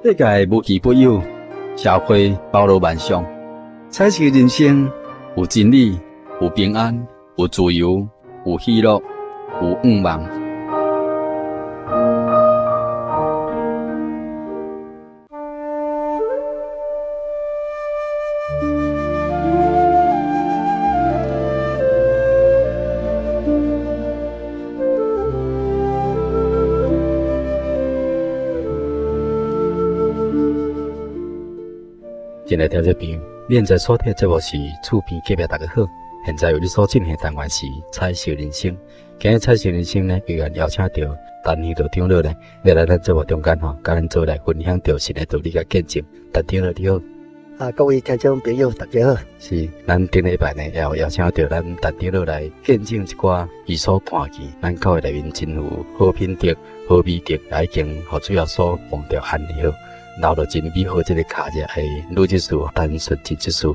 世界无奇不有，社会包罗万象。彩色人生有真理，有平安，有自由，有喜乐，有愿望。亲爱的听众朋友，你现在收听的节目是厝边隔壁大家好。现在由你所进行的单元是彩色人生。今日彩色人生呢，依然邀请到陈兴道长老呢，来咱节目中间甲咱做来分享到神的道理甲见证。陈长老你好。各位听众朋友大家好。是，咱顶礼拜呢，也有邀请到咱陈长老来见证一寡伊所看见咱教会内面真有好品德、好美德，也已经互主要所忘掉安利好。留到真美好这个卡者的女执事单纯真执事。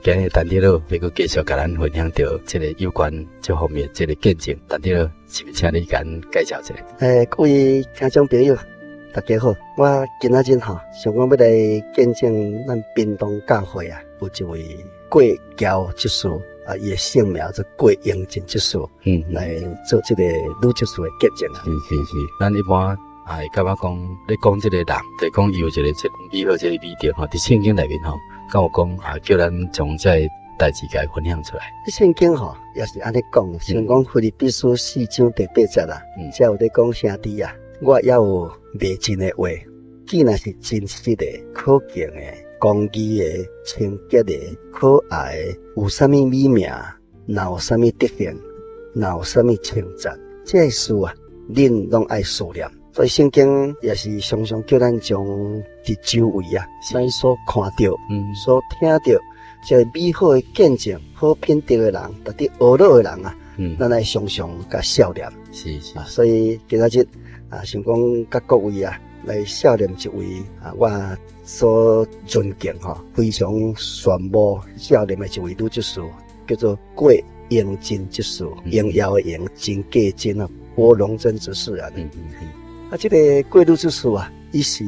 今日陈长老要阁继续甲咱分享到这个有关这方面这个见证。陈长老，是不请你甲咱介绍一下？各位听众朋友大家好，我今仔日想讲要来见证咱屏东教会有一位郭娇执事伊的姓名做郭英真执事，来做这个女执事的见证啊。是，咱一般会感觉讲，你讲这个人，就讲伊有一个这美好这个美德伫圣经内面敢有讲叫咱将这代志甲分享出来。圣经也是安尼讲，像讲腓立比书4章第8节啦，才有咧讲兄弟我也有未尽的话，既然是真实的、可敬的、公义的、清洁的、可爱的，有啥物美名，哪有啥物德行，哪有啥物称赞，这些事恁拢爱思念。所以圣经也是常常叫咱将伫周围咱所看到、所听到这美好的见证、好品德的人，特别学老的人咱来常常甲笑念。是，所以今仔日想讲甲各位来笑念一位我所尊敬非常宣布笑念的一位女执事，叫做郭英真执事，荣耀的荣，真价真郭荣珍执事这个郭女执事伊是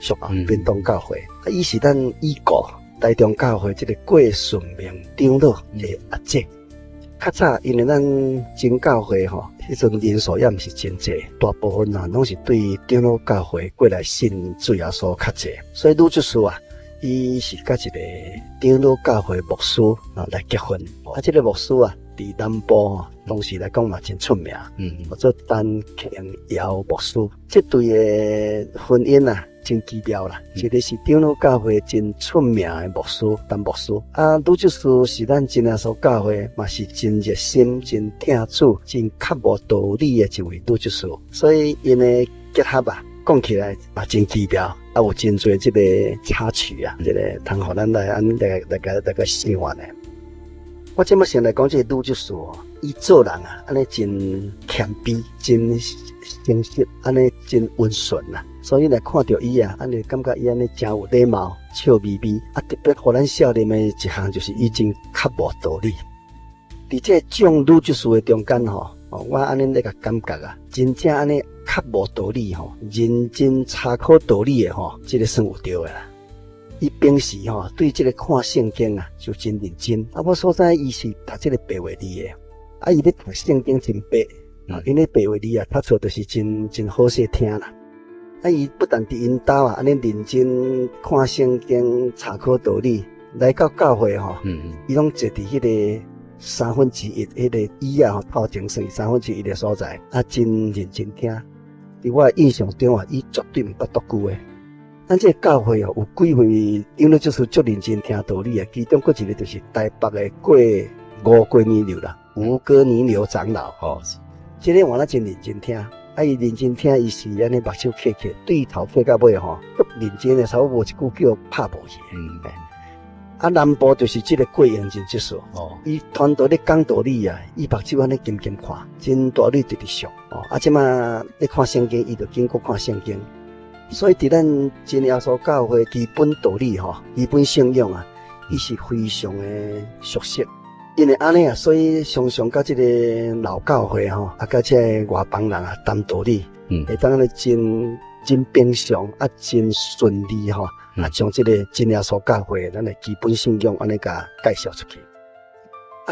属屏东教会，伊是咱已故台中教会这个郭顺明长老的阿姐。较早因为咱真教会迄阵人数也毋是真济，大部分拢是对长老教会过来信主耶稣较济，所以女执事伊是甲一个长老教会牧师来结婚。这个牧师伫南部当时来讲嘛真出名，叫做陈庆尧牧师。这对的婚姻真奇妙啦，一个是长老教会真出名的牧师，陈牧师女执事是咱真耶稣教会嘛是真热心、真听主、真较无道理的一位女执事，所以因的结合讲起来嘛真奇妙，有真侪这个插曲这个通互咱来大家喜欢的。我这么先来讲这个女执事伊做人安尼真谦卑、真诚实，安尼真温顺所以来看到伊安尼感觉伊安尼真有礼貌、笑眯眯特别互咱少年的一项就是伊真较无道理。伫这种女执事的中间我安尼那个感觉真正安尼较无道理认真查考道理的这个算有对的啦。伊平时对这个看圣经就真认真。我所知伊是读这个白话字的，伊咧读圣经真白，因为白话字读出就是真好势听啦。伊不但伫因兜安尼认真看圣经、查考道理，来到教会伊拢坐伫迄个1/3迄个椅头前算1/3的所在，真认真听。伫我印象中伊绝对毋捌读句的。咱这个教会有几位长老就是足认真听道理其中一个就是台北的吴哥尼流啦，吴哥尼流长老这个我真认真听。伊认真听，伊是安尼目睭刻刻，对头发到尾足认真的，差不多无一句叫拍无去。南部就是这个郭英真执事伊团队咧讲道理伊目睭安尼金金看，真大力直直上即马咧看圣经，伊就经过看圣经。所以伫咱真耶稣教会基本道理基本信仰伊是非常的熟悉。因为安尼所以常常甲这个老教会甲这个外邦人谈道理，会当咧真真平常真顺利吼，将这个真耶稣教会咱的基本信仰安尼甲介绍出去。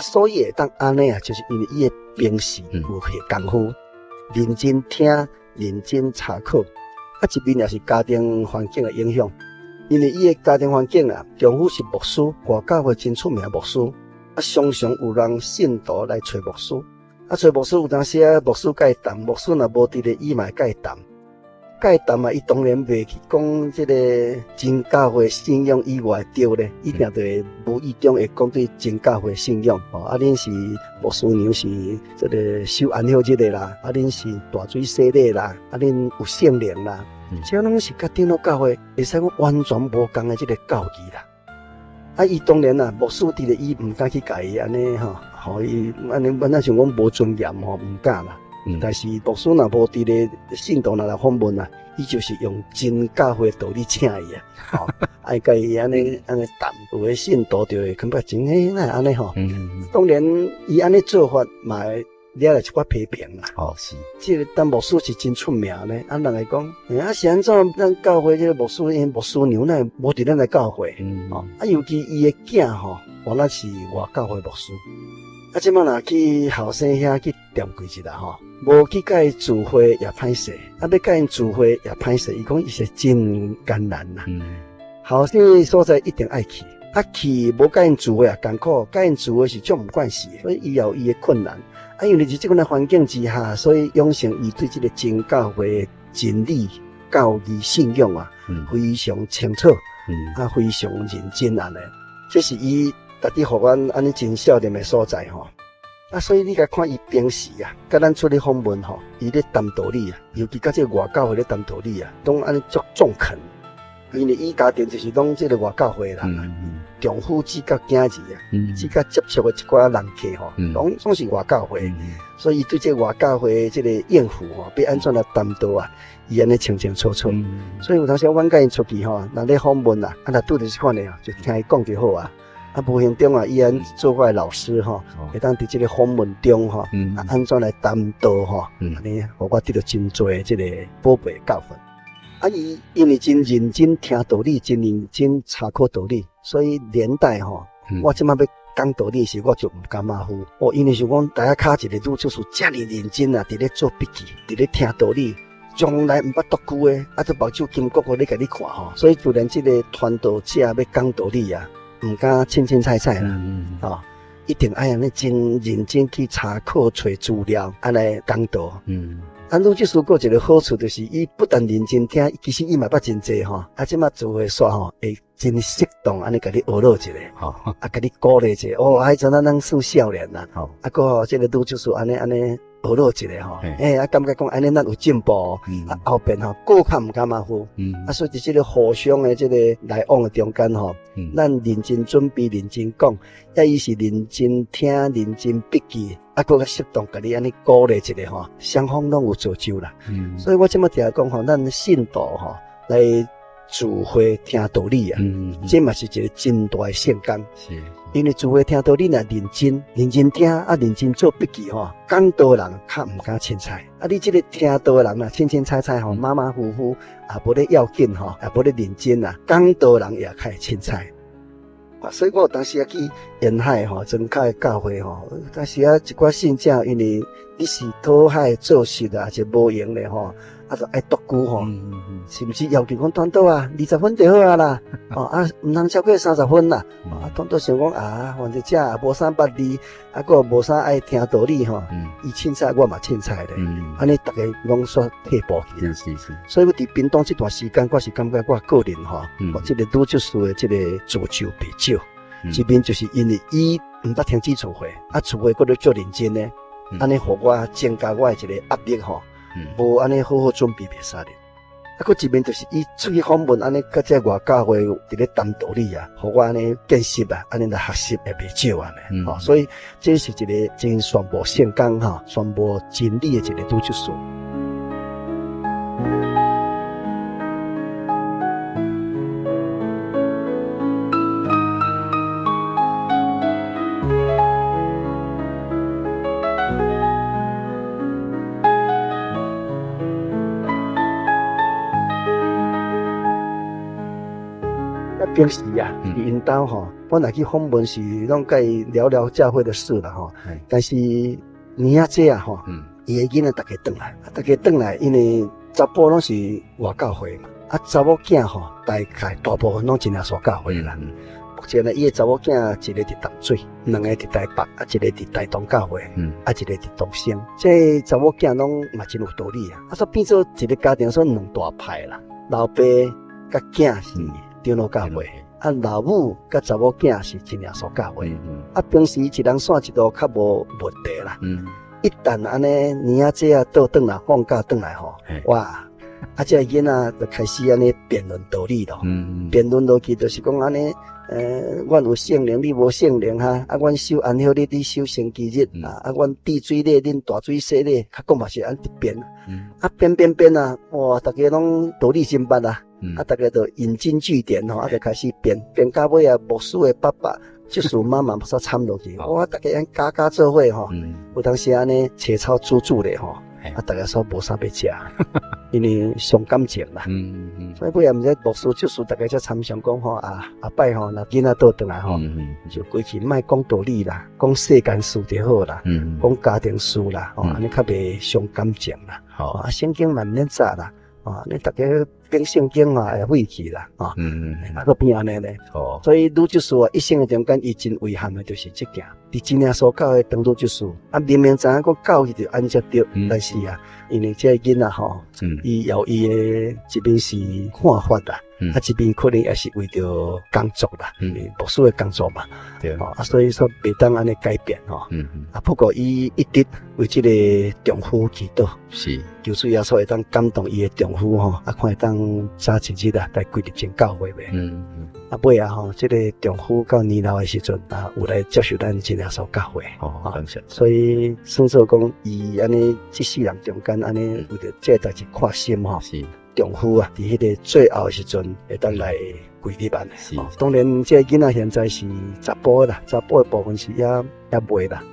所以会当安尼就是因为伊的平时有下功夫，认真听，认真查考。一面也是家庭环境的影响，因为伊的家庭环境丈夫是牧师，外教会真出名的牧师，常常有人信徒来找牧师，找牧师有当时牧师甲伊谈，牧师若无伫咧，伊嘛甲伊谈。伊谈伊当然袂去讲即个真教会信仰以外对咧，一定就会无意中会讲对真教会信仰。恁是牧师娘是即个守安息日的啦，恁是大水洗礼啦，恁有圣灵啦，这拢是甲顶头教会会使讲完全无共的即个教义啦。伊当然牧师伫咧，伊毋敢去甲伊安尼互伊安尼，咱想讲无尊严毋敢啦。但是牧师若无伫咧，信徒若来访问伊就是用真教会道理请伊爱甲伊安尼谈，有诶信徒就会感觉真哪安尼当然，伊安尼做法嘛会惹来一寡批评啦。是。即个当牧师是真出名咧，人会讲，是安怎咱教会即个牧师，因牧师娘呢无伫咱来教会，尤其伊诶囝原来是外教会牧师。即摆若去后生遐去掂过一下无去甲伊聚会也歹势，要甲因聚会也歹势。伊讲伊是真艰难啦。后生所在一定爱去，去无甲因聚会也艰苦，甲因聚会是种毋惯势，所以伊也有伊诶困难。因为是即款诶环境之下，所以养成伊对即个真教会真理、教义、信仰非常清楚，非常认真安尼。这是伊逐日互阮安尼真少年诶所在所以你甲看伊平时甲咱出去访问伊咧谈道理尤其甲这个外教会咧谈道理拢安尼足中肯。因为伊家庭就是拢这个外教会啦，丈夫只甲囝儿只甲接触的一寡人客拢是外教会，所以伊对这个外教会这个应付要安怎来谈道伊安尼清清楚楚。所以有当时阮甲因出去若咧访问若拄着即款的就听伊讲就好无形中伊安做我的老师会当伫即个访问中安怎来谈道安尼，互我得到真侪即个宝贝教训。伊因为真认真听道理，真认真查考道理，所以连带我即摆要讲道理时，我就毋敢马虎。因为想讲大家卡一个拄就是遮尔认真伫咧做笔记，伫咧听道理，从来毋捌读句诶，都目睭金国咧甲你看所以就连即个传道者要讲道理毋敢凊凊彩彩啦，一定爱安尼真认真去查考、找资料，安尼讲道。鲁即书有一个好处，就是伊不但认真听，其实伊嘛捌真济即马做伙煞会真适当安尼甲你学落一下，甲你鼓励一下。迄阵咱算少年啦，个即个鲁即书安尼学落一下感觉讲安尼咱有进步，后边个较毋敢马虎，所以伫即个互相的即个来往的中间咱认真准备，认真讲，伊是认真听，认真笔记，个较适当甲你安尼鼓励一下双方拢有造就啦。所以我即摆定讲咱信徒来聚会听道理这嘛是一个真大的圣工。因为聚会听道理若认真听认真做笔记讲道的人较毋敢凊彩。你即个听道的人凊凊彩彩马马虎虎无咧要紧无咧认真讲道的人也较会凊彩。所以我有当时去沿海增开教会但是一寡信者，因为你是讨海做事是无用的就爱读句甚至要求讲团导20分就好啦，毋通超过30分啦。团导想讲反正遮也无啥捌字，个无啥爱听道理伊凊彩我嘛凊彩咧，安尼大家拢煞退步去。所以我伫屏东这段时间，我是感觉我个人我这个拄著数的这个造就袂少。一面就是因为伊毋捌停止聚会，聚会佫咧足认真咧，安尼互我增加我的一个压力无安尼好好准备袂使咧。佫一面就是伊出去访问，安尼甲这外教会伫咧谈道理互我安尼见识安尼来学习也袂少安尼。所以这是一个真宣布圣工宣布真理的一个拄著数。平时啊，伫因兜吼，我若去访问是拢甲伊聊聊教会的事啦吼。但是年仔节啊吼，伊的囡仔逐家转来，逐家转来，因为查甫拢是外教会嘛，啊查某囝吼，大概大部分拢真正所教会啦。目前呢，伊的查某囝一个伫淡水，两个伫台北，啊一个伫台东教会，啊一个伫东升。这查某囝拢嘛真有道理啊，所以变做一个家庭算两大派啦。老爸甲囝是长老教会，啊老母甲查某囝是真正所教会。啊平时一人线一路较无问题啦。一旦安尼年仔节啊倒转来放假转来吼，哇！啊，这囡仔就开始安尼辩论道理咯。辩论落去就是讲安尼，阮有圣灵，你无圣灵哈。啊，阮守安息日，你守星期日啊。啊，阮滴水礼，恁大水洗礼，较讲嘛是安直辩。啊，辩啊，哇，大家拢道理真捌啊。啊，大家都引经据典吼，啊，就开始辩到尾啊，牧师的爸爸就是妈妈不煞掺落去，哇，大家安家做伙吼，有当时安尼切草煮煮咧吼。啊，大家说无啥要食，因为伤感情啦。所以尾也毋知牧师就是大家才参详讲吼啊，后摆吼，若囡仔倒转来吼，就规去莫讲道理啦，讲世间事就好啦，讲家庭事啦，安尼较袂伤感情啦。啊，圣经嘛免早啦，啊，你大家变圣经啊，会废去啦，啊，啊，个变安尼咧。所以愈就是话一生的中间，伊真遗憾的就是这件。伫真正所教的当中就是啊，明明知影讲教育就安接着，但是啊，因为这囡仔吼，伊有伊的一边是看法啦，啊，一边可能也是为着工作啦，牧师的工作嘛，对，啊，所以说袂当安尼改变吼，啊，不过伊一直为这个丈夫祈祷，是，求主耶稣会当感动伊的丈夫吼，啊，看会当早一日啊，来归入进教会呗，啊，尾啊吼，这个丈夫到年老的时阵啊，有来接受咱真正所教会，感谢。所以算做讲，伊安尼一世人中间安尼为着这代志看心吼，是丈夫啊，伫迄个最后的时阵会当来归入安尼。当然，这囡仔现在是查甫啦，查甫的部分是也未啦，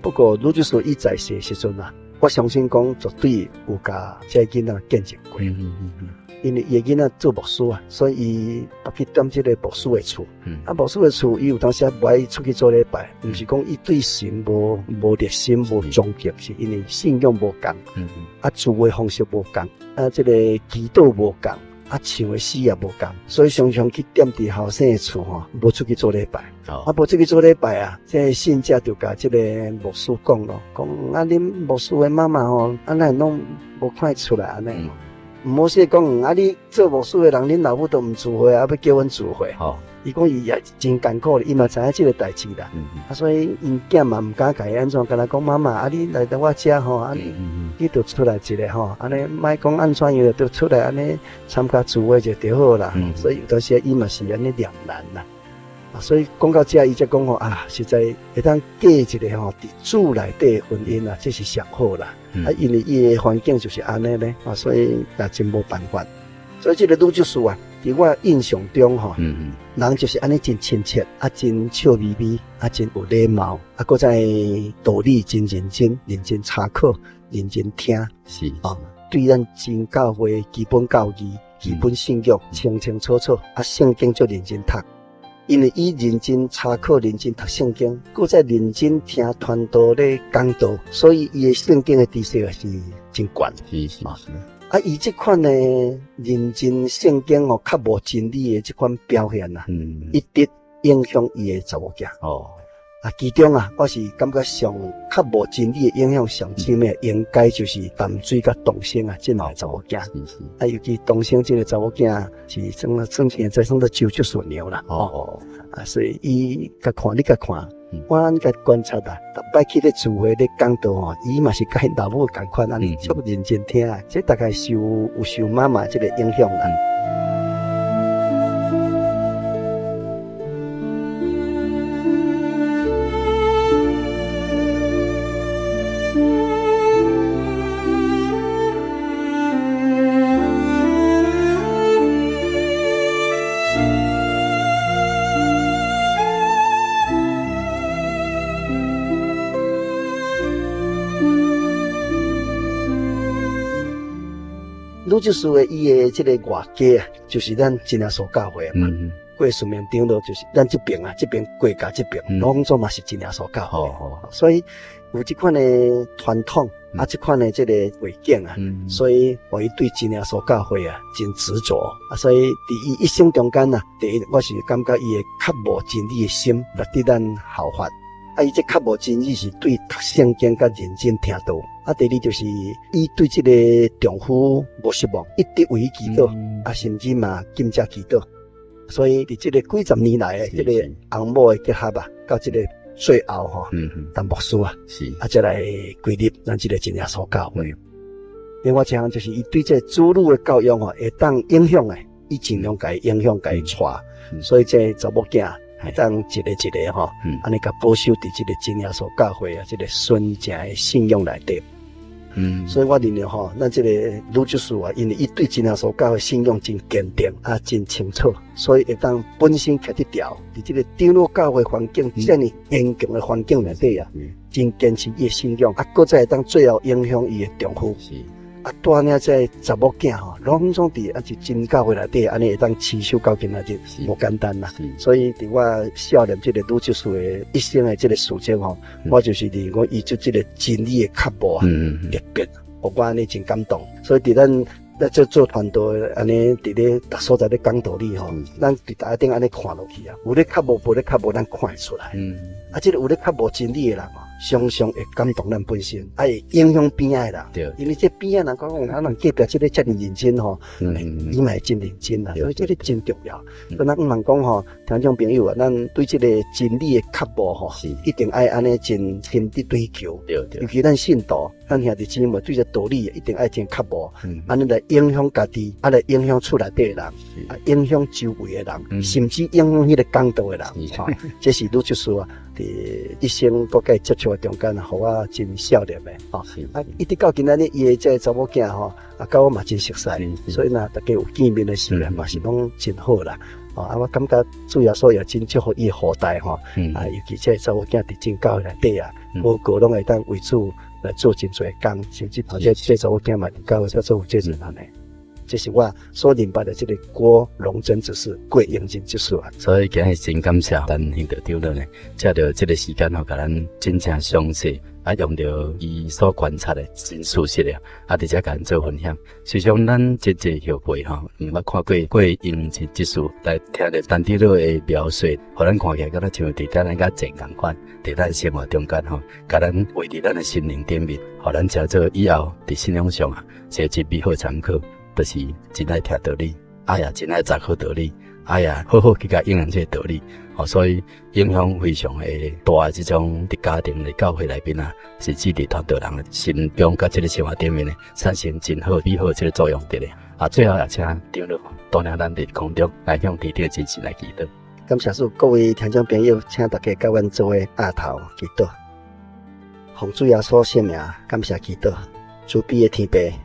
不过如果说伊在世的时阵啊，我相信讲绝对有甲这囡仔见证过。因为伊个囡仔做牧师啊，所以伊捌去踮即个牧师的厝。啊，牧师的厝，伊有当时不爱出去做礼拜，毋是讲伊对神无热心、无忠敬，是因为信仰无共，啊，做的方式无共，啊，即个祈祷无共，啊，唱的诗也无共，所以常常去踮伫后生的厝吼，无出去做礼拜。啊，无出去做礼拜啊，这信者就甲即个牧师讲咯，讲啊，恁牧师的妈妈吼，啊，咱拢无看出来安尼。毋好说讲，啊！你做牧师的人，恁老母都毋聚会，啊，要叫阮聚会。伊讲伊也真艰苦，伊嘛知影即个代志啦。啊，所以因囝嘛毋敢甲伊安怎，甲他讲妈妈，啊，你来到我遮吼，啊，你就出来一个吼，安尼莫讲安怎样，就出来安尼参加聚会就好啦。所以有当时伊嘛是安尼两难啦。啊，所以讲到遮，伊才讲吼啊，实在会当嫁一个吼伫主内底的婚姻啊，这是上好啦。啊，因为伊的环境就是安尼咧，啊，所以也真无办法。所以这个女就是啊，伫我印象中吼，人就是安尼真亲切，啊，真笑眯眯，啊，真有礼貌，啊，搁在道理真认真，认真查考，认真听，是啊，对咱真教会基本教义、基本信仰清清楚楚，啊，圣经就认真读。因为伊认真查考、认真读圣经，搁再认真听传道咧讲道，所以伊的圣经的知识也是真悬。是。啊，伊这款呢认真圣经哦，较无真理的这款表现啊，一直影响伊的查某囝。啊，其中啊，我是感觉上较无真理的影响上深的，应该就是淡水甲东升啊，这两个查某囝。啊，尤其东升这个查某囝是算现在算得九就顺牛啦。啊，所以伊甲看，你甲看，我甲观察啦，逐摆去咧聚会咧讲道吼，伊嘛是甲因老母共款安尼，足认真听啊，这大概有受妈妈这个影响啦。愈就是伊的这个外家啊，就是咱真正所教会嘛。过顺命长路就是咱这边啊，这边国家这边，拢总嘛是真耶稣教会。所以有这款的传统啊，这款的这个背景啊，所以我对真耶稣教会啊真执着啊，所以伫伊一生中间啊，第一我是感觉伊会较无真理的心来对咱效法。啊，伊这较无真理是对读圣经甲认真听道。啊，第二就是伊对这个丈夫无失望，一直为伊祈祷，啊，甚至嘛金价祈祷。所以伫这个几十年来的这个翁某的结合啊，到这个最后吼，当牧师啊，啊，再来归入咱这个真耶稣教会。另外一项就是伊对这子女的教育吼，会当影响诶，伊尽量甲伊影响甲伊带，所以这查某囝。会当一个一个吼，安尼甲保守伫这个真耶稣教会啊，这个纯正的信仰内底。所以我认为吼，咱这个女执事啊，因为伊对真耶稣教会信仰真坚定啊，真清楚，所以会当本身徛得牢，伫这个长老教会环境遮尔严强的环境内底啊，真坚持伊的信仰，啊，搁再会当最后影响伊的丈夫。啊，带领这查某囝吼，拢总伫啊，是真教会内底，安尼会当持守到今仔日，无简单啦。所以伫我少年这个女执事的一生的这个事情吼，我就是伫我依照这个真理的脚步啊，立别，互我安尼真感动。所以伫咱做团队安尼伫咧逐所在咧讲道理吼，咱伫大家顶安尼看落去啊，有咧较无，无咧较无，咱看会出来。啊，这个有咧较无真理的人吼，常常会感动咱本身，啊会影响边仔的人。对，因为这边仔人讲，咱人隔壁这个遮尔认真吼，伊嘛会真认真啦，所以这个真重要。所以咱毋通讲吼，听众朋友啊，咱对这个真理的脚步吼，一定爱安尼真心的追求。对，尤其咱信徒，咱兄弟姊妹对这道理一定爱真脚步，安尼来影响家己，啊来影响厝内底的人，啊影响周围的人，甚至影响迄个讲道的人。这是女执事啊。一生各界接触的中间，互我真少年的吼，啊，一直到今仔日，伊的这查某囝吼，啊，甲我嘛真熟悉，所以呢，大家有见面的时间嘛是拢真好啦。啊，我感觉主要所也真祝福伊后代吼，啊，尤其这查某囝伫真教内底啊，个个拢会当为主来做真侪工，甚至头这查某囝嘛伫教会做负责人安尼。这是我所明白的这个郭荣珍执事、郭英金执事啊。所以今日真感谢咱兄弟长老呢，借着这个时间吼，甲咱真正详细啊，用着伊所观察的真事实的，啊，直接甲咱做分享。实际上，咱真后辈吼，毋捌看过郭英金执事来听着陈长老的描述，互咱看起来敢若像伫咱甲真共款，伫咱生活中间吼，甲咱为伫咱的心灵顶面，互咱叫做以后伫信仰上啊，是一美好参考。就是真爱听道理，也真爱查考道理，也好好去甲应用这个道理，所以影响非常的大的这种伫家庭的教会内面啊，是指伫团队人的心中甲这个生活顶面呢，产生真好美好这个作用伫咧。啊，最后也请长老带领咱伫空中来向天顶真神来祈祷。感谢主，各位听众朋友，请大家甲阮做伙压头祈祷，奉主耶稣圣名，感谢祈祷，主悲的天父。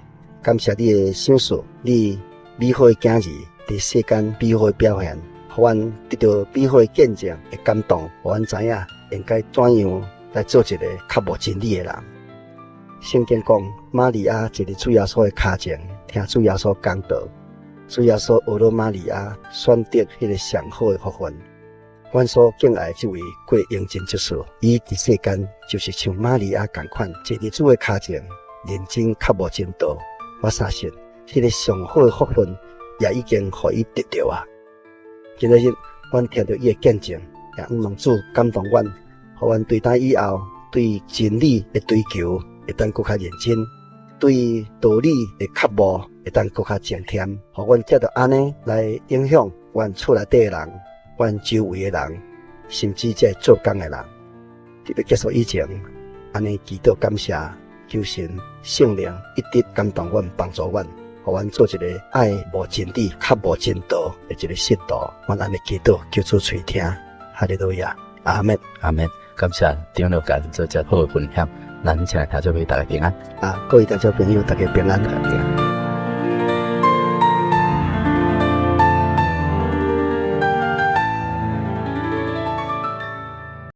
感谢你的赏赐，你美好的景儿伫世间美好的表现，互阮得到美好的见证，会感动，互阮知影应该怎样来做一个较无真理的人。圣经讲，玛利亚坐伫主耶稣的脚前，听主耶稣讲道，主耶稣学了玛利亚选择迄个上好的福分。阮所敬爱这位郭英金执事，伊伫世间就是像玛利亚共款，坐伫主的脚前，认真较无真道。我相信，迄个上好的福分也已经互伊得到啊！今日阮听到伊的见证，也毋望主感动阮，互阮对待以后对真理的追求会当更较认真，对道理的脚步会当更较精添，互阮借着安尼来影响阮厝内底的人、阮周围的人，甚至这做工的人。特别结束以前，安尼祈祷感谢。求神圣灵一直感动阮，帮助阮，互阮做一个爱无真理、较无真道的一个信徒。阮安尼祈祷，求主垂听，哈利路亚，阿门，阿门。感谢长老甲做遮好的分享，咱请来听做伙大家平安。各位听众朋友，大家平安，大家平安。